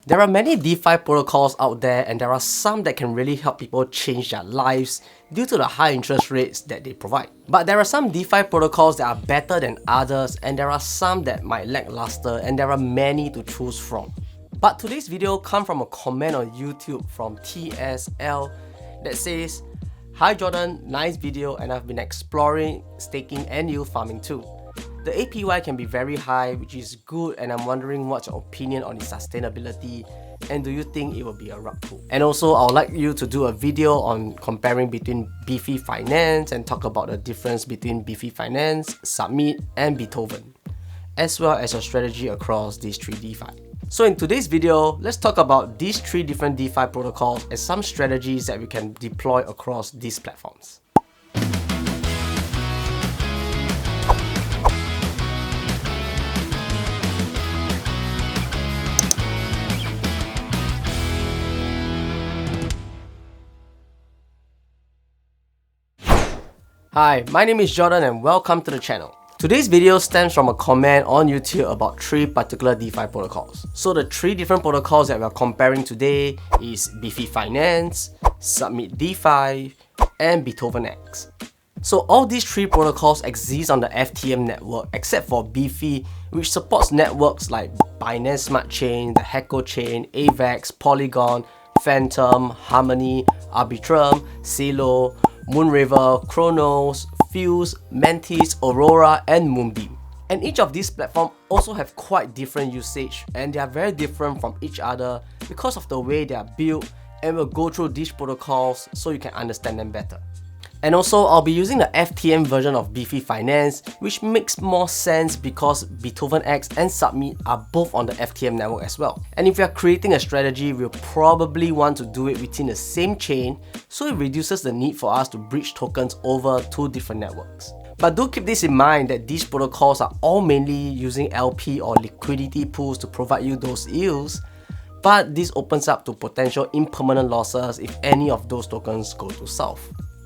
There are many DeFi protocols out there, and there are some that can really help people change their lives due to the high interest rates that they provide. But there are some DeFi protocols that are better than others, and there are some that might lack luster, and there are many to choose from. But today's video comes from a comment on YouTube from TSL that says, "Hi Jordan, nice video, and I've been exploring staking and yield farming too. The APY can be very high, which is good, and I'm wondering what's your opinion on its sustainability, and do you think it will be a rug pull? And also, I would like you to do a video on comparing between Beefy Finance and talk about the difference between Beefy Finance, Submit, and Beethoven, as well as your strategy across these three DeFi." So in today's video, let's talk about these three different DeFi protocols and some strategies that we can deploy across these platforms. Hi, my name is Jordan and welcome to the channel. Today's video stems from a comment on YouTube about three particular DeFi protocols. So the three different protocols that we are comparing today is Beefy Finance, Submit DeFi, and Beethoven-x. So all these three protocols exist on the FTM network except for Beefy, which supports networks like Binance Smart Chain, the Heco Chain, AVAX, Polygon, Phantom, Harmony, Arbitrum, Celo, Moonriver, Chronos, Fuse, Mantis, Aurora, and Moonbeam. And each of these platforms also have quite different usage, and they are very different from each other because of the way they are built, and we'll go through these protocols so you can understand them better. And also, I'll be using the FTM version of Beefy Finance, which makes more sense because Beethoven-x and Submit are both on the FTM network as well. And if we are creating a strategy, we'll probably want to do it within the same chain, so it reduces the need for us to bridge tokens over two different networks. But do keep this in mind that these protocols are all mainly using LP or liquidity pools to provide you those yields, but this opens up to potential impermanent losses if any of those tokens go to south.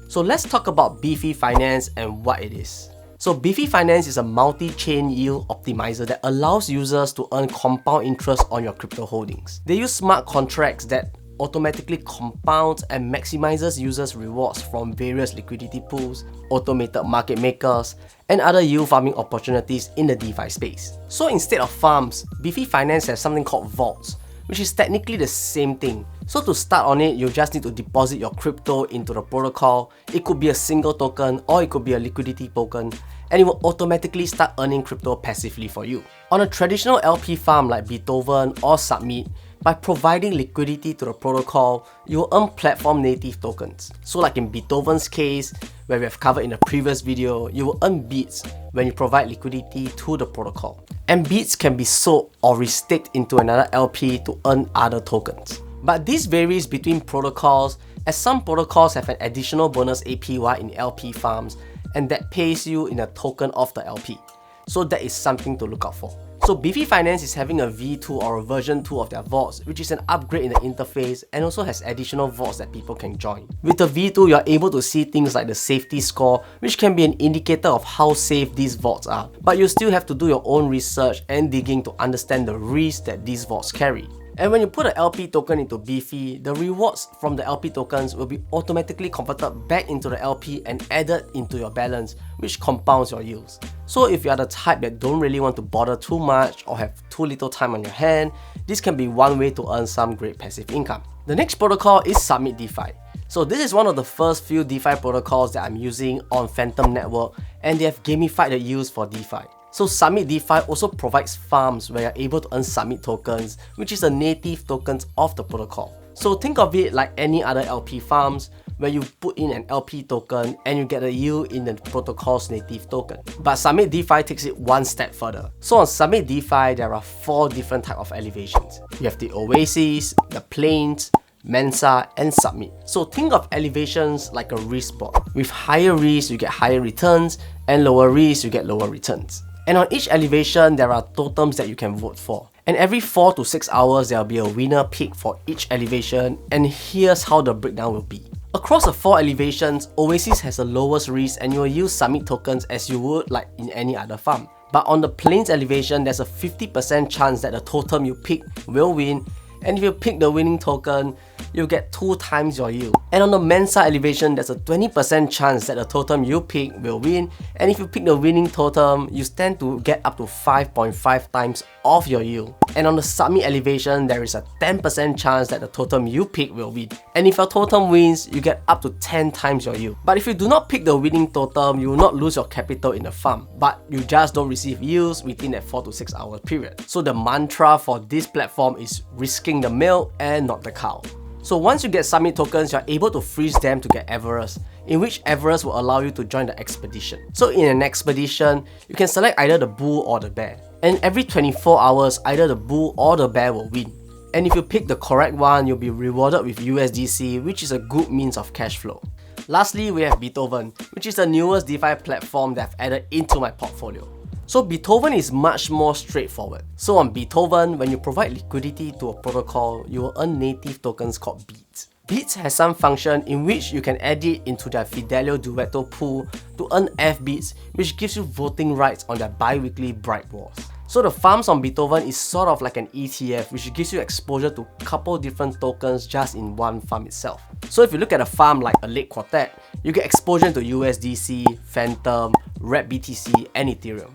So let's talk about Beefy Finance and what it is. So Beefy Finance is a multi-chain yield optimizer that allows users to earn compound interest on your crypto holdings. They use smart contracts that automatically compound and maximizes users' rewards from various liquidity pools, automated market makers, and other yield farming opportunities in the DeFi space. So instead of farms, Beefy Finance has something called vaults, which is technically the same thing. So to start on it, you just need to deposit your crypto into the protocol. It could be a single token or it could be a liquidity token, and it will automatically start earning crypto passively for you. On a traditional LP farm like Beethoven or Submit, by providing liquidity to the protocol, you will earn platform native tokens. So like in Beethoven's case, where we have covered in a previous video, you will earn BEETS when you provide liquidity to the protocol. And BEETS can be sold or restaked into another LP to earn other tokens. But this varies between protocols, as some protocols have an additional bonus APY in LP farms, and that pays you in a token of the LP. So that is something to look out for. So Beefy Finance is having a V2 or a version 2 of their vaults, which is an upgrade in the interface and also has additional vaults that people can join. With the V2, you are able to see things like the safety score, which can be an indicator of how safe these vaults are. But you still have to do your own research and digging to understand the risk that these vaults carry. And when you put an LP token into Beefy, the rewards from the LP tokens will be automatically converted back into the LP and added into your balance, which compounds your yields. So if you are the type that don't really want to bother too much or have too little time on your hand, this can be one way to earn some great passive income. The next protocol is Submit DeFi. So this is one of the first few DeFi protocols that I'm using on Phantom Network, and they have gamified the yields for DeFi. So Submit DeFi also provides farms where you're able to earn Submit tokens, which is the native tokens of the protocol. So think of it like any other LP farms, where you put in an LP token and you get a yield in the protocol's native token. But Submit DeFi takes it one step further. So on Submit DeFi, there are 4 different types of elevations. You have the Oasis, the Plains, Mensa, and Submit. So think of elevations like a risk board. With higher risk, you get higher returns, and lower risk, you get lower returns. And on each elevation, there are totems that you can vote for. And every 4 to 6 hours, there will be a winner pick for each elevation, and here's how the breakdown will be. Across the 4 elevations, Oasis has the lowest risk and you will use Submit tokens as you would like in any other farm. But on the Plains elevation, there's a 50% chance that the totem you pick will win, And if you pick the winning token, you'll get 2 times your yield. And on the Mensa elevation, there's a 20% chance that the totem you pick will win. And if you pick the winning totem, you stand to get up to 5.5 times of your yield. And on the Submit elevation, there is a 10% chance that the totem you pick will win. And if your totem wins, you get up to 10 times your yield. But if you do not pick the winning totem, you will not lose your capital in the farm, but you just don't receive yields within that 4 to 6 hour period. So the mantra for this platform is risking the milk and not the cow. So once you get Submit tokens, you're able to freeze them to get Everest, in which Everest will allow you to join the expedition. So in an expedition, you can select either the bull or the bear. And every 24 hours, either the bull or the bear will win. And if you pick the correct one, you'll be rewarded with USDC, which is a good means of cash flow. Lastly, we have Beethoven, which is the newest DeFi platform that I've added into my portfolio. So Beethoven is much more straightforward. So on Beethoven, when you provide liquidity to a protocol, you will earn native tokens called BEETS. BEETS has some function in which you can add it into their Fidelio Duetto pool to earn fBEETS, which gives you voting rights on their bi-weekly Bribe wars. So the farms on Beethoven is sort of like an ETF, which gives you exposure to a couple different tokens just in one farm itself. So if you look at a farm like a Lake Quartet, you get exposure to USDC, Phantom, Red BTC, and Ethereum.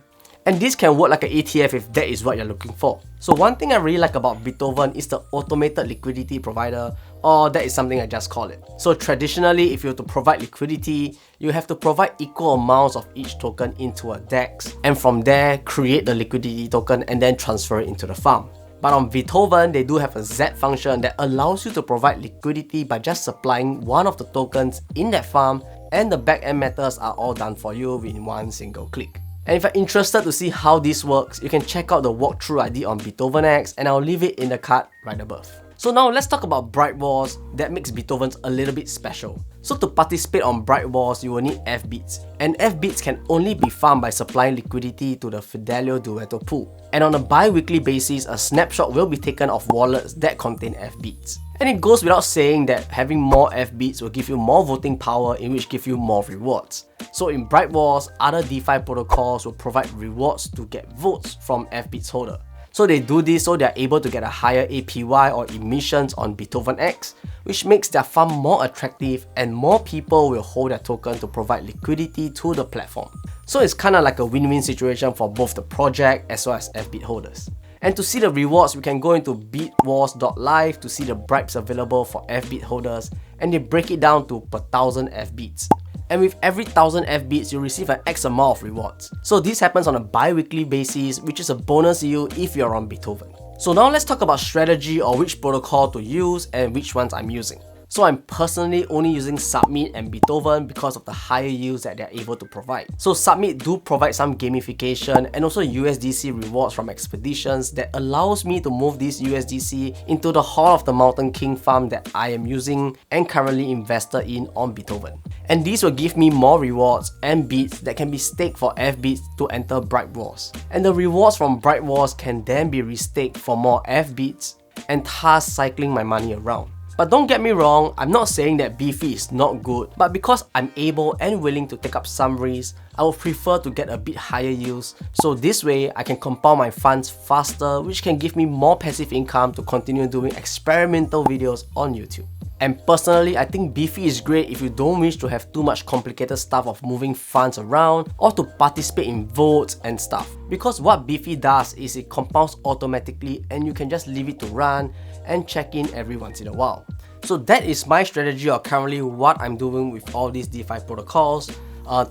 And this can work like an ETF if that is what you're looking for. So one thing I really like about Beethoven is the automated liquidity provider, or that is something I just call it. So traditionally, if you were to provide liquidity, you have to provide equal amounts of each token into a DEX, and from there, create the liquidity token and then transfer it into the farm. But on Beethoven, they do have a Z function that allows you to provide liquidity by just supplying one of the tokens in that farm, and the backend matters are all done for you in one single click. And if you're interested to see how this works, you can check out the walkthrough I did on Beethoven-x, and I'll leave it in the card right above. So now let's talk about Bribe Wars that makes Beethoven's a little bit special. So to participate on Bribe Wars, you will need fBEETS, and fBEETS can only be farmed by supplying liquidity to the Fidelio Duetto pool. And on a bi-weekly basis, a snapshot will be taken of wallets that contain fBEETS. And it goes without saying that having more fBEETS will give you more voting power, in which give you more rewards. So in Bribe Wars, other DeFi protocols will provide rewards to get votes from fBEETS holder. So they do this so they're able to get a higher APY or emissions on Beethoven-x, which makes their farm more attractive, and more people will hold their token to provide liquidity to the platform. So it's kind of like a win-win situation for both the project as well as fBEET holders. And to see the rewards, we can go into beatwars.live to see the bribes available for fBEET holders, and they break it down to per 1000 fBEETS. And with every 1000 fBEETS, you receive an X amount of rewards. So this happens on a bi-weekly basis, which is a bonus yield if you're on Beethoven. So now let's talk about strategy, or which protocol to use and which ones I'm using. So I'm personally only using Submit and Beethoven because of the higher yields that they're able to provide. So Submit do provide some gamification and also USDC rewards from expeditions that allows me to move this USDC into the Hall of the Mountain King farm that I am using and currently invested in on Beethoven. And these will give me more rewards and BEETS that can be staked for fBEETS to enter Bribe Wars. And the rewards from Bribe Wars can then be restaked for more fBEETS, and thus cycling my money around. But don't get me wrong, I'm not saying that Beefy is not good, but because I'm able and willing to take up some risks, I would prefer to get a bit higher yields, so this way I can compound my funds faster, which can give me more passive income to continue doing experimental videos on YouTube. And personally, I think Beefy is great if you don't wish to have too much complicated stuff of moving funds around or to participate in votes and stuff. Because what Beefy does is it compounds automatically, and you can just leave it to run and check in every once in a while. So that is my strategy, or currently what I'm doing with all these DeFi protocols.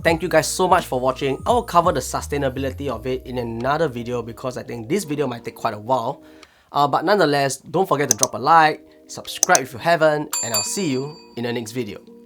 Thank you guys so much for watching. I will cover the sustainability of it in another video because I think this video might take quite a while. But nonetheless, don't forget to drop a like, subscribe if you haven't, and I'll see you in the next video.